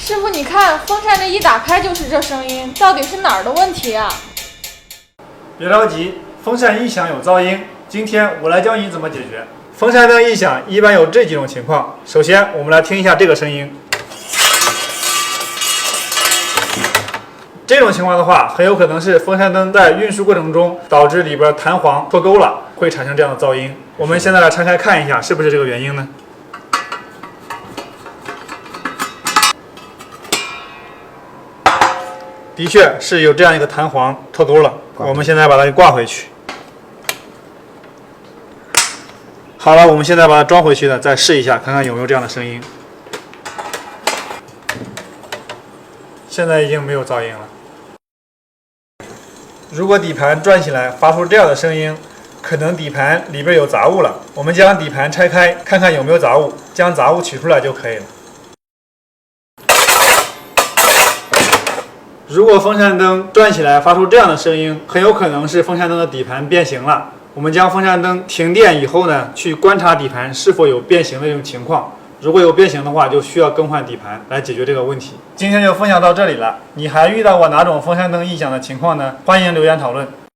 师傅，你看风扇这一打开就是这声音，到底是哪儿的问题啊？别着急，风扇异响有噪音，今天我来教你怎么解决。风扇灯异响一般有这几种情况。首先，我们来听一下这个声音。这种情况的话，很有可能是风扇灯在运输过程中导致里边弹簧脱钩了，会产生这样的噪音。我们现在来拆开看一下，是不是这个原因呢？的确是有这样一个弹簧脱钩了，我们现在把它给挂回去。好了，我们现在把它装回去呢，再试一下，看看有没有这样的声音。现在已经没有噪音了。如果底盘转起来发出这样的声音，可能底盘里边有杂物了。我们将底盘拆开，看看有没有杂物，将杂物取出来就可以了。如果风扇灯转起来发出这样的声音，很有可能是风扇灯的底盘变形了。我们将风扇灯停电以后呢，去观察底盘是否有变形的这种情况。如果有变形的话，就需要更换底盘来解决这个问题。今天就分享到这里了，你还遇到过哪种风扇灯异响的情况呢？欢迎留言讨论。